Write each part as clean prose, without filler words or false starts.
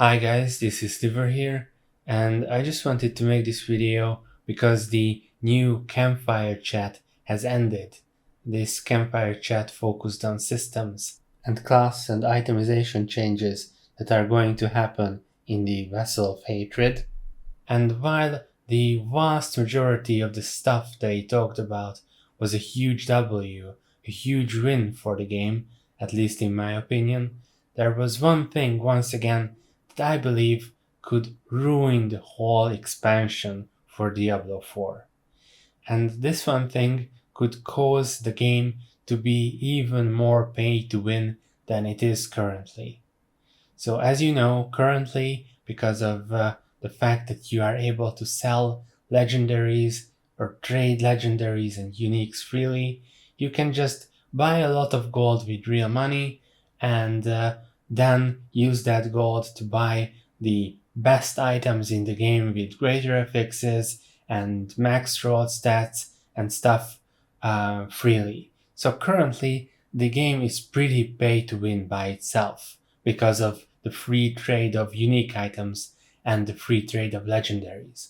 Hi guys, this is Liver here, and I just wanted to make this video because the new campfire chat has ended. This campfire chat focused on systems and class and itemization changes that are going to happen in the Vessel of Hatred. And while the vast majority of the stuff they talked about was a huge W, a huge win for the game, at least in my opinion, there was one thing once again that I believe could ruin the whole expansion for Diablo 4. And this one thing could cause the game to be even more pay to win than it is currently. So as you know, currently, because of the fact that you are able to sell legendaries or trade legendaries and uniques freely, you can just buy a lot of gold with real money and then use that gold to buy the best items in the game with greater affixes and max roll stats and stuff freely. So currently, the game is pretty pay to win by itself because of the free trade of unique items and the free trade of legendaries.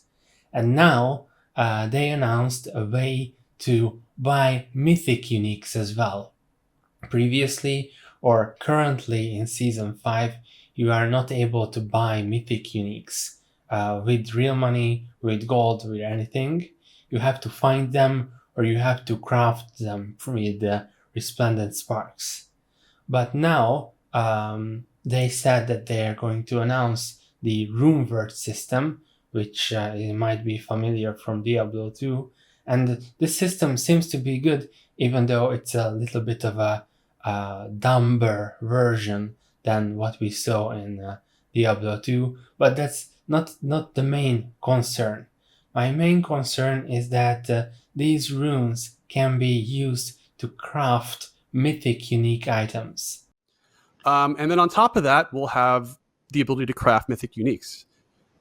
And now they announced a way to buy mythic uniques as well. Previously or currently in Season 5, you are not able to buy mythic uniques with real money, with gold, with anything. You have to find them or you have to craft them with resplendent sparks. But now they said that they are going to announce the Runeword system, which might be familiar from Diablo 2. And this system seems to be good, even though it's a little bit of a dumber version than what we saw in Diablo 2. But that's not the main concern. My main concern is that these runes can be used to craft mythic unique items. And then on top of that, we'll have the ability to craft mythic uniques.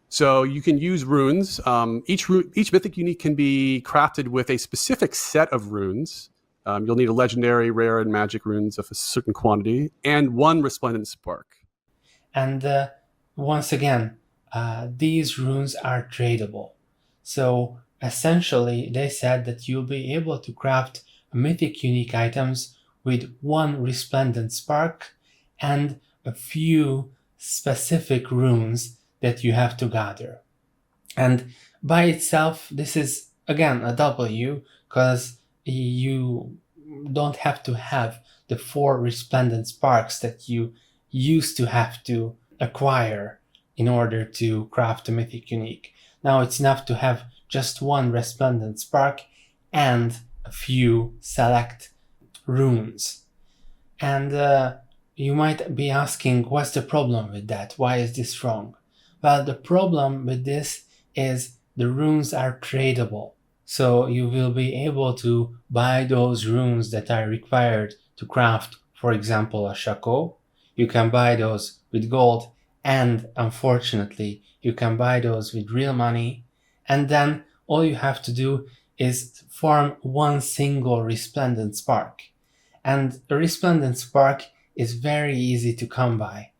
So you can use runes. Each mythic unique can be crafted with a specific set of runes. You'll need a legendary, rare, and magic runes of a certain quantity, and one resplendent spark. And once again, these runes are tradable. So essentially, they said that you'll be able to craft mythic unique items with one resplendent spark and a few specific runes that you have to gather. And by itself, this is again a W because you don't have to have the 4 resplendent sparks that you used to have to acquire in order to craft a mythic unique. Now it's enough to have just one resplendent spark and a few select runes. And you might be asking, what's the problem with that? Why is this wrong? Well, the problem with this is the runes are tradable. So you will be able to buy those runes that are required to craft, for example, a shako. You can buy those with gold, and unfortunately, you can buy those with real money. And then all you have to do is farm one single resplendent spark. And a resplendent spark is very easy to come by.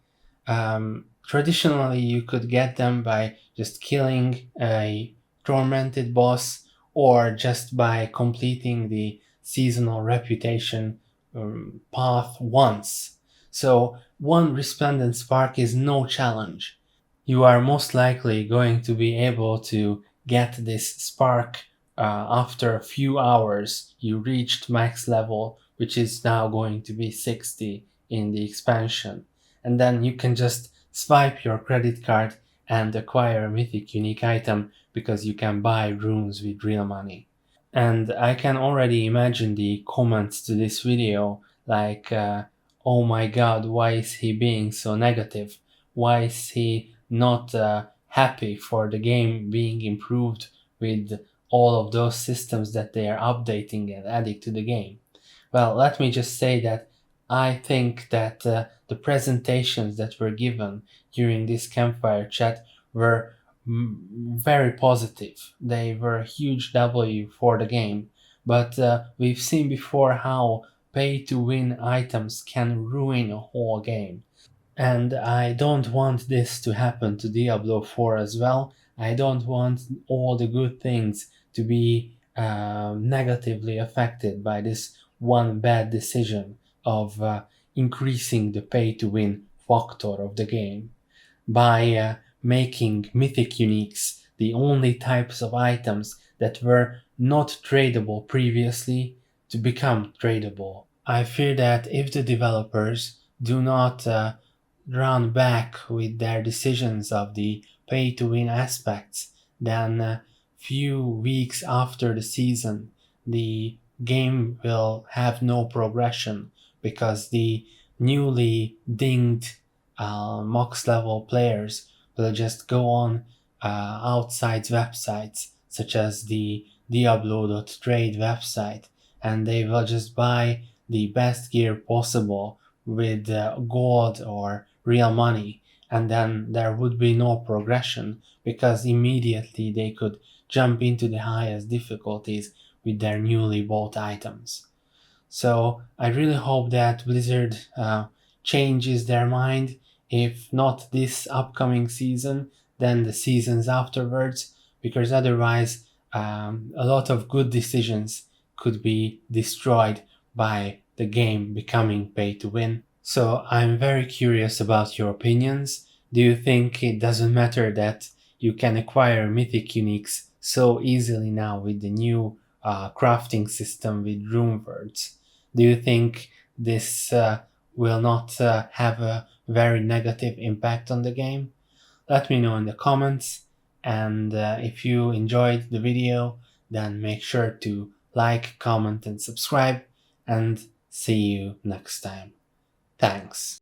Traditionally, you could get them by just killing a tormented boss or just by completing the seasonal reputation path once. So one resplendent spark is no challenge. You are most likely going to be able to get this spark after a few hours. You reached max level, which is now going to be 60 in the expansion. And then you can just swipe your credit card and acquire a mythic unique item because you can buy runes with real money. And I can already imagine the comments to this video like, oh my god, why is he being so negative? Why is he not happy for the game being improved with all of those systems that they are updating and adding to the game? Well, let me just say that I think that the presentations that were given during this campfire chat were very positive. They were a huge W for the game, but we've seen before how pay-to-win items can ruin a whole game. And I don't want this to happen to Diablo 4 as well. I don't want all the good things to be negatively affected by this one bad decision of increasing the pay to win factor of the game by making mythic uniques the only types of items that were not tradable previously to become tradable. I fear that if the developers do not run back with their decisions of the pay to win aspects, then few weeks after the season, the game will have no progression because the newly dinged max level players will just go on outside websites such as the Diablo.trade website, and they will just buy the best gear possible with gold or real money, and then there would be no progression because immediately they could jump into the highest difficulties with their newly bought items. So I really hope that Blizzard changes their mind. If not this upcoming season, then the seasons afterwards, because otherwise a lot of good decisions could be destroyed by the game becoming pay to win. So I'm very curious about your opinions. Do you think it doesn't matter that you can acquire mythic uniques so easily now with the new crafting system with Runewords? Do you think this will not have a very negative impact on the game? Let me know in the comments, and if you enjoyed the video, then make sure to like, comment, and subscribe, and see you next time. Thanks.